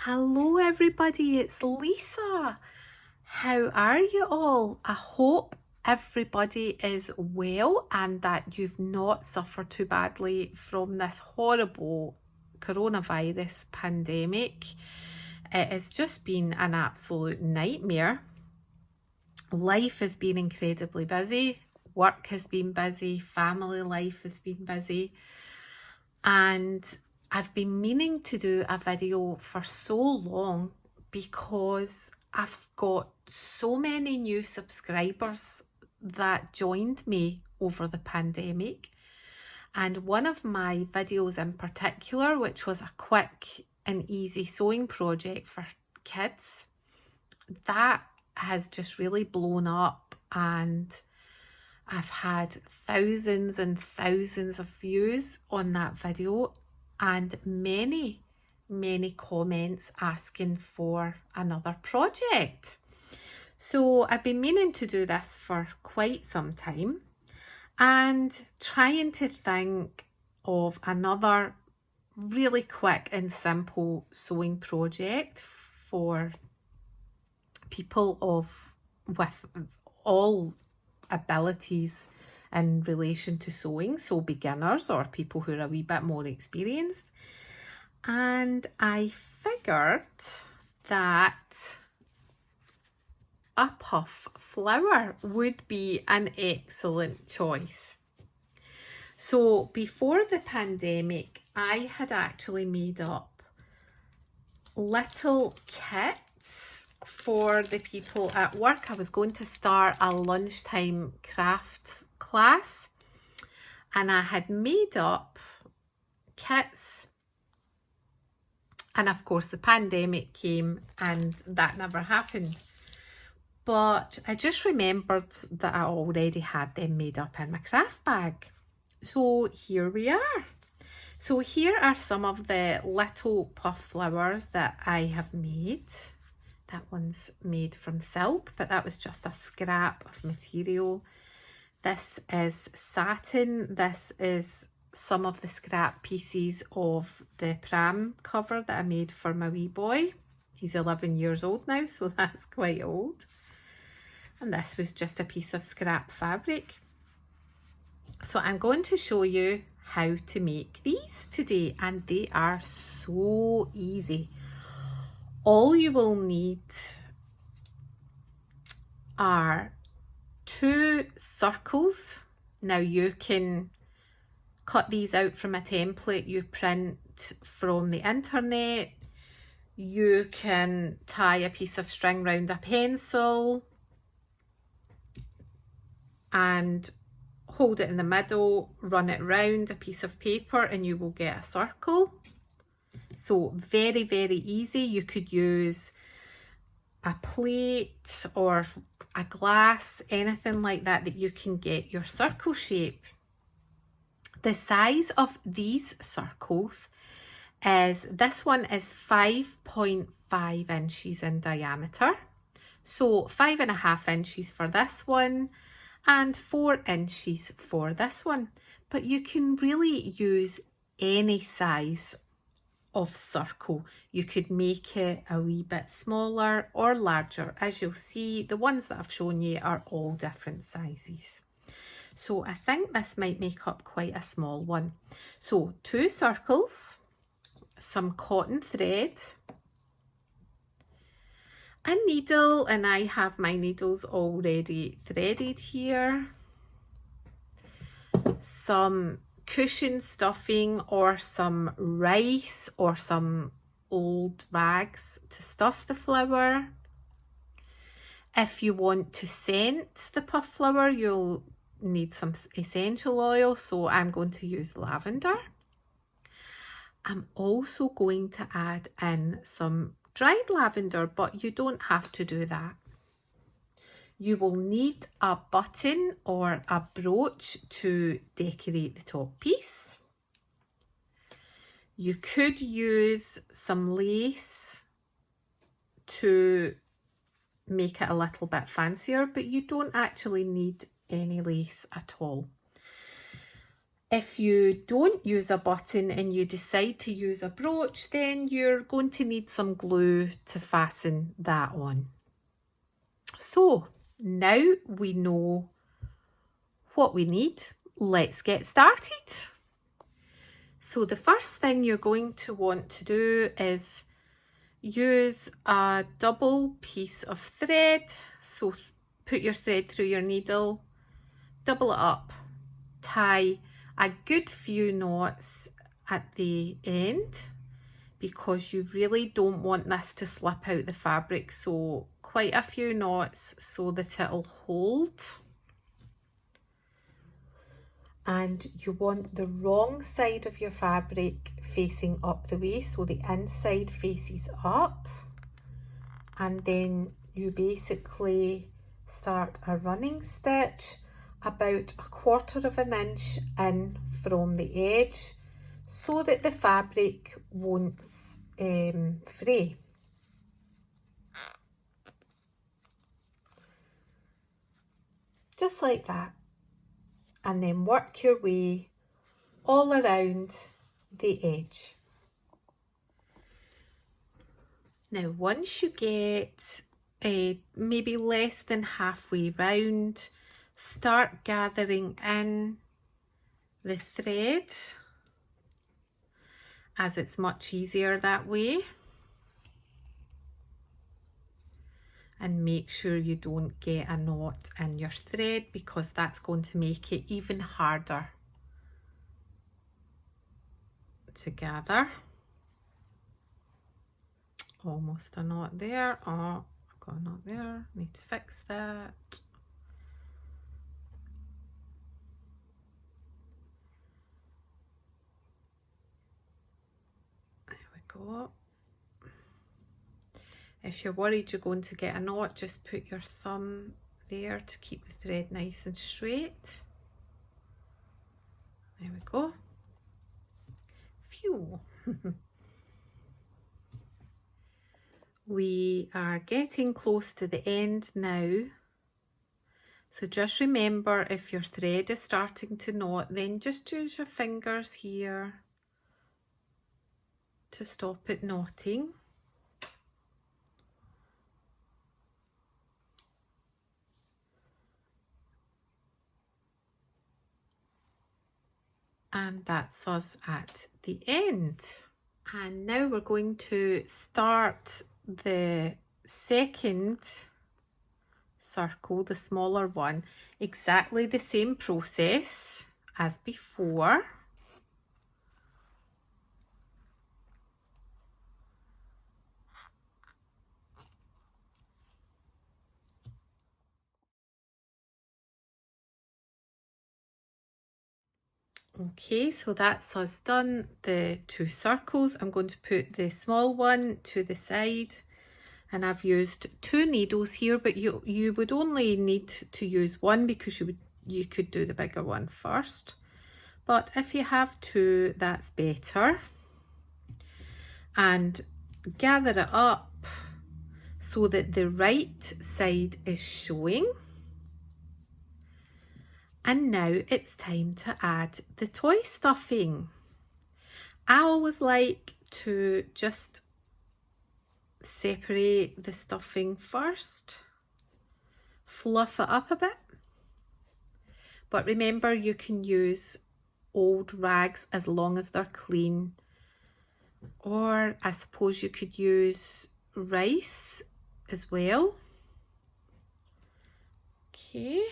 Hello everybody, it's Lisa. How are you all? I hope everybody is well and that you've not suffered too badly from this horrible coronavirus pandemic. It has just been an absolute nightmare. Life has been incredibly busy, work has been busy, family life has been busy, and I've been meaning to do a video for so long because I've got so many new subscribers that joined me over the pandemic. And one of my videos in particular, which was a quick and easy sewing project for kids, that has just really blown up, and I've had thousands and thousands of views on that video and many comments asking for another project. So I've been meaning to do this for quite some time and trying to think of another really quick and simple sewing project for people with all abilities in relation to sewing, so beginners or people who are a wee bit more experienced. And I figured that a puff flower would be an excellent choice. So before the pandemic, I had actually made up little kits for the people at work. I was going to start a lunchtime craft class and I had made up kits, and of course the pandemic came and that never happened. But I just remembered that I already had them made up in my craft bag. So here we are. So here are some of the little puff flowers that I have made. That one's made from silk, but that was just a scrap of material. This is satin. This is some of the scrap pieces of the pram cover that I made for my wee boy. He's 11 years old now, so that's quite old. And this was just a piece of scrap fabric. So I'm going to show you how to make these today, and they are so easy. All you will need are 2 circles. Now you can cut these out from a template you print from the internet. You can tie a piece of string round a pencil and hold it in the middle, run it round a piece of paper, and you will get a circle. So very easy. You could use a plate or a glass, anything like that you can get your circle shape. The size of these circles is, this one is 5.5 inches in diameter. So 5.5 inches for this one and 4 inches for this one. But you can really use any size of circle. You could make it a wee bit smaller or larger. As you'll see, the ones that I've shown you are all different sizes. So I think this might make up quite a small one. So 2 circles, some cotton thread, a needle, and I have my needles already threaded here, some cushion stuffing or some rice or some old rags to stuff the flower. If you want to scent the puff flower, you'll need some essential oil, so I'm going to use lavender. I'm also going to add in some dried lavender, but you don't have to do that. You will need a button or a brooch to decorate the top piece. You could use some lace to make it a little bit fancier, but you don't actually need any lace at all. If you don't use a button and you decide to use a brooch, then you're going to need some glue to fasten that on. So now we know what we need. Let's get started. So the first thing you're going to want to do is use a double piece of thread. So put your thread through your needle, double it up, tie a good few knots at the end because you really don't want this to slip out the fabric. So quite a few knots so that it'll hold. And you want the wrong side of your fabric facing up the way, so the inside faces up, and then you basically start a running stitch about 1/4 of an inch in from the edge so that the fabric won't fray. Just like that. And then work your way all around the edge. Now once you get maybe less than halfway round, start gathering in the thread, as it's much easier that way. And make sure you don't get a knot in your thread because that's going to make it even harder to gather. Almost a knot there. Oh, I've got a knot there. Need to fix that. There we go. If you're worried you're going to get a knot, just put your thumb there to keep the thread nice and straight. There we go. Phew. We are getting close to the end now. So just remember, if your thread is starting to knot, then just use your fingers here to stop it knotting. And that's us at the end. And now we're going to start the second circle, the smaller one, exactly the same process as before. Okay, so that's us done the 2 circles. I'm going to put the small one to the side, and I've used 2 needles here, but you would only need to use 1 because you could do the bigger one first. But if you have 2, that's better. And gather it up so that the right side is showing. And now it's time to add the toy stuffing. I always like to just separate the stuffing first, fluff it up a bit. But remember, you can use old rags as long as they're clean. Or I suppose you could use rice as well. Okay.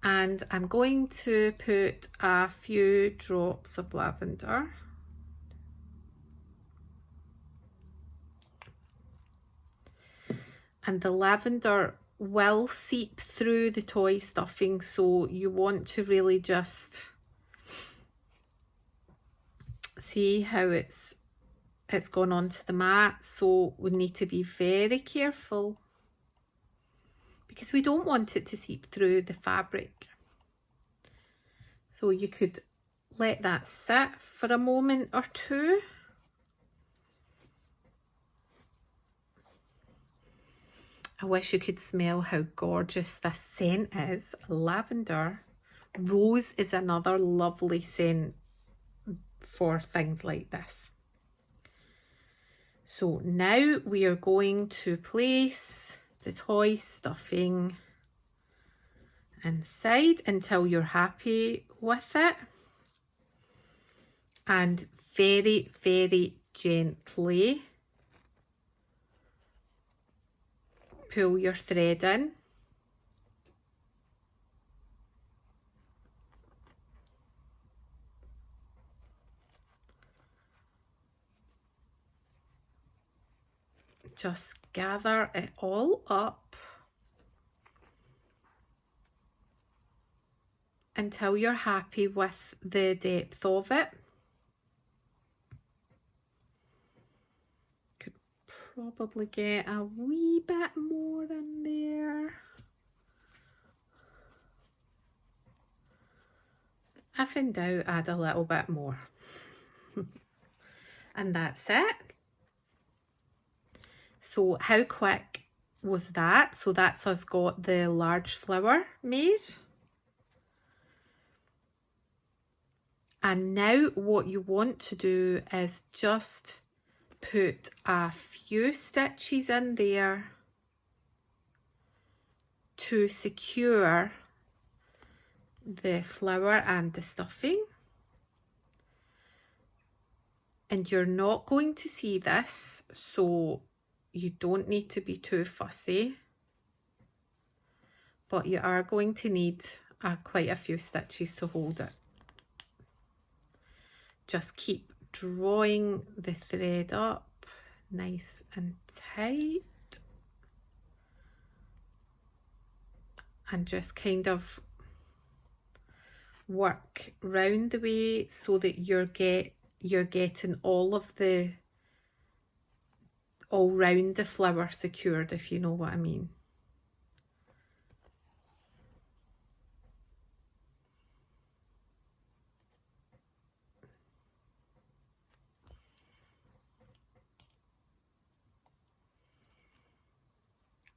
And I'm going to put a few drops of lavender. And the lavender will seep through the toy stuffing, so you want to really just see how it's gone onto the mat. So we need to be very careful because we don't want it to seep through the fabric. So you could let that sit for a moment or two. I wish you could smell how gorgeous this scent is. Lavender Rose is another lovely scent for things like this. So now we are going to place the toy stuffing inside until you're happy with it, and very, very gently pull your thread in. Just gather it all up until you're happy with the depth of it. Could probably get a wee bit more in there. If in doubt, add a little bit more. And that's it. So how quick was that? So that's us got the large flower made. And now what you want to do is just put a few stitches in there to secure the flower and the stuffing. And you're not going to see this, so you don't need to be too fussy, but you are going to need quite a few stitches to hold it. Just keep drawing the thread up nice and tight, and just kind of work round the way so that you're getting all round the flower secured, if you know what I mean.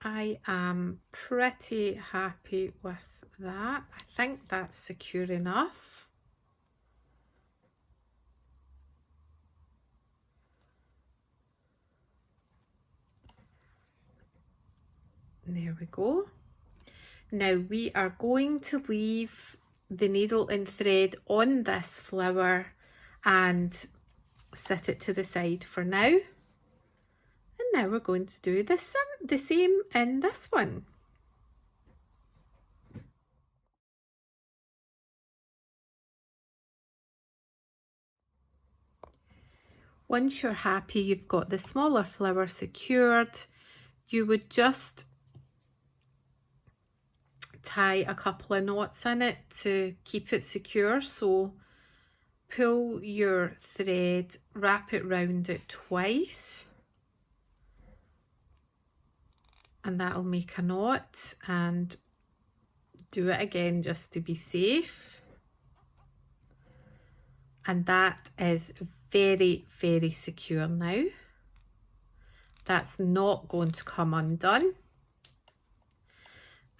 I am pretty happy with that. I think that's secure enough. There we go. Now we are going to leave the needle and thread on this flower and set it to the side for now. And now we're going to do the same in this one. Once you're happy you've got the smaller flower secured, you would just tie a couple of knots in it to keep it secure. So pull your thread, wrap it round it twice, and that'll make a knot, and do it again just to be safe. And that is very, very secure now. That's not going to come undone.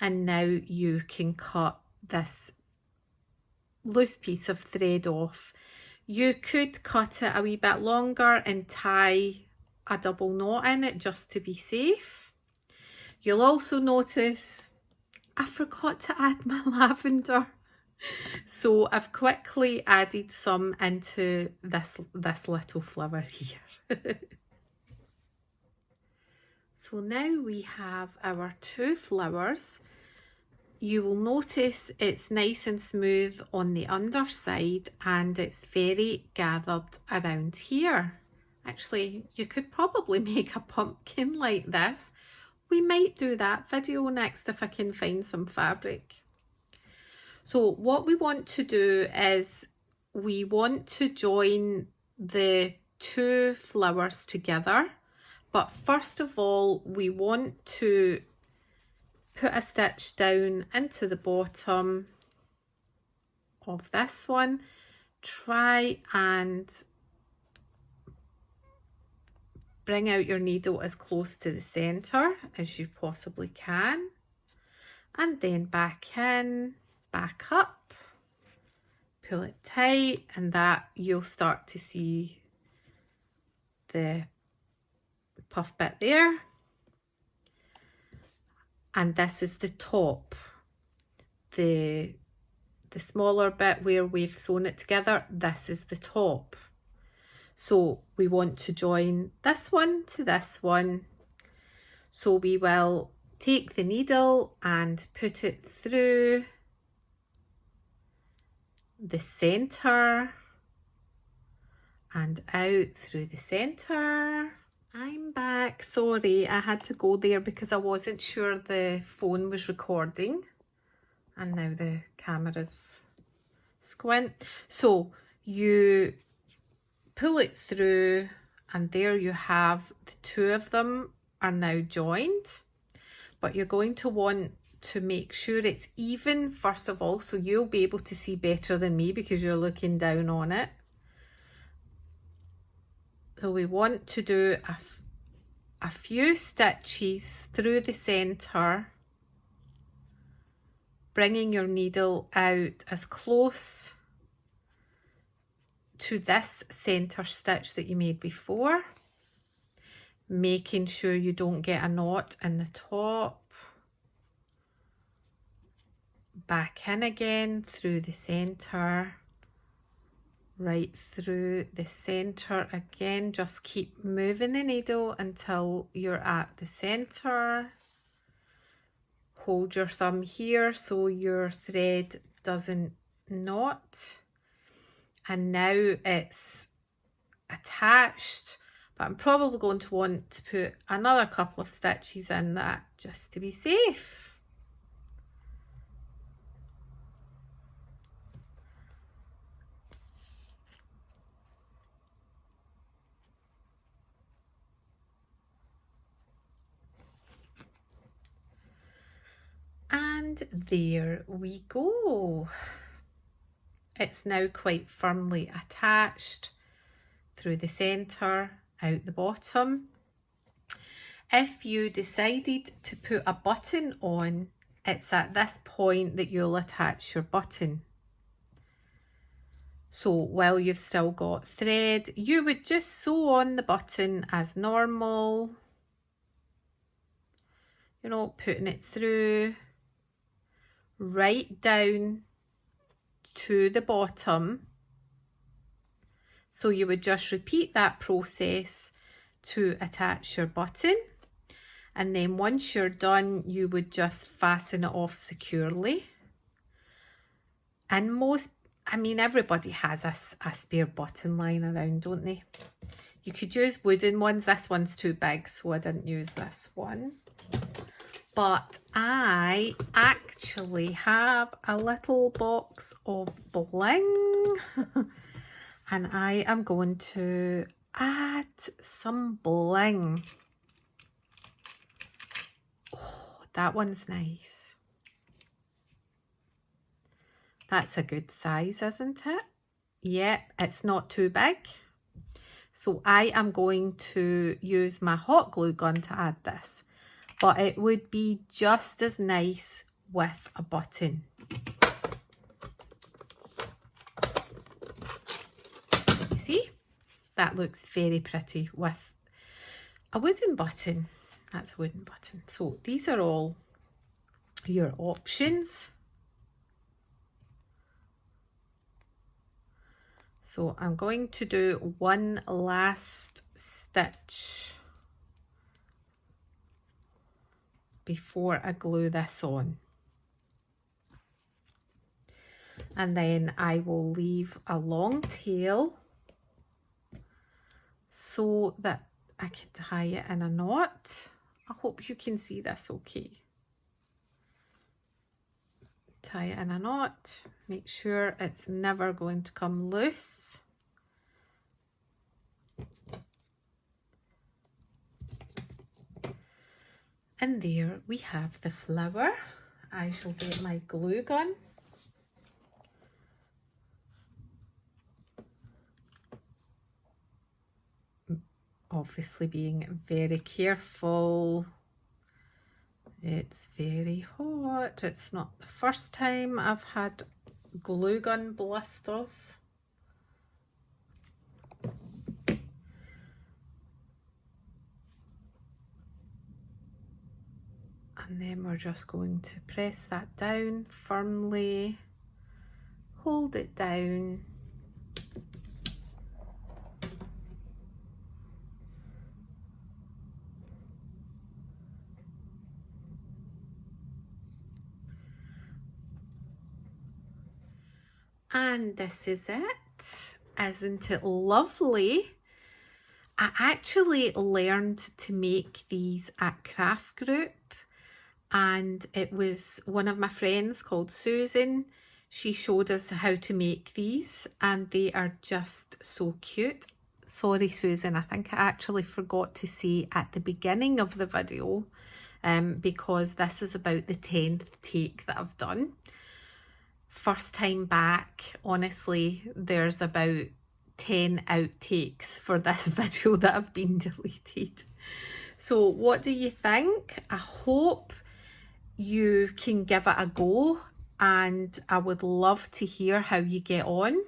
And now you can cut this loose piece of thread off. You could cut it a wee bit longer and tie a double knot in it just to be safe. You'll also notice I forgot to add my lavender. So I've quickly added some into this little flower here. So now we have our two flowers. You will notice it's nice and smooth on the underside and it's very gathered around here. Actually, you could probably make a pumpkin like this. We might do that video next if I can find some fabric. So what we want to do is we want to join the two flowers together, but first of all we want to put a stitch down into the bottom of this one. Try and bring out your needle as close to the center as you possibly can, and then back in, back up, pull it tight, and that you'll start to see the puff bit there. And this is the top, the smaller bit where we've sewn it together. This is the top. So we want to join this one to this one. So we will take the needle and put it through the center and out through the center. I'm back. Sorry, I had to go there because I wasn't sure the phone was recording, and now the camera's squint. So you pull it through, and there you have the two of them are now joined. But you're going to want to make sure it's even first of all, so you'll be able to see better than me because you're looking down on it. So we want to do a few stitches through the center, bringing your needle out as close to this center stitch that you made before, making sure you don't get a knot in the top. Back in again through the center, right through the center again. Just keep moving the needle until you're at the center. Hold your thumb here so your thread doesn't knot. And now it's attached, but I'm probably going to want to put another couple of stitches in that just to be safe. And there we go. It's now quite firmly attached through the center, out the bottom. If you decided to put a button on, it's at this point that you'll attach your button. So while you've still got thread, you would just sew on the button as normal. You know, putting it through right down to the bottom. So you would just repeat that process to attach your button, and then once you're done you would just fasten it off securely. And everybody has a spare button lying around, don't they? You could use wooden ones. This one's too big, so I didn't use this one. But I actually have a little box of bling and I am going to add some bling. Oh, that one's nice. That's a good size, isn't it? Yep, it's not too big. So I am going to use my hot glue gun to add this. But it would be just as nice with a button. You see? That looks very pretty with a wooden button. That's a wooden button. So these are all your options. So I'm going to do one last stitch before I glue this on, and then I will leave a long tail so that I can tie it in a knot. I hope you can see this okay. Tie it in a knot, make sure it's never going to come loose. And there we have the flower. I shall get my glue gun. Obviously being very careful. It's very hot. It's not the first time I've had glue gun blisters. And then we're just going to press that down firmly, hold it down. And this is it. Isn't it lovely? I actually learned to make these at craft group, and it was one of my friends called Susan. She showed us how to make these, and they are just so cute. Sorry, Susan, I think I actually forgot to say at the beginning of the video, because this is about the 10th take that I've done. First time back, honestly, there's about 10 outtakes for this video that have been deleted. So what do you think? I hope you can give it a go, and I would love to hear how you get on.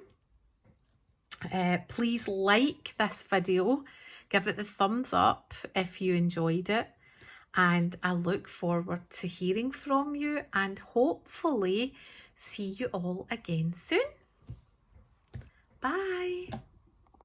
Please like this video, give it the thumbs up if you enjoyed it, and I look forward to hearing from you and hopefully see you all again soon. Bye.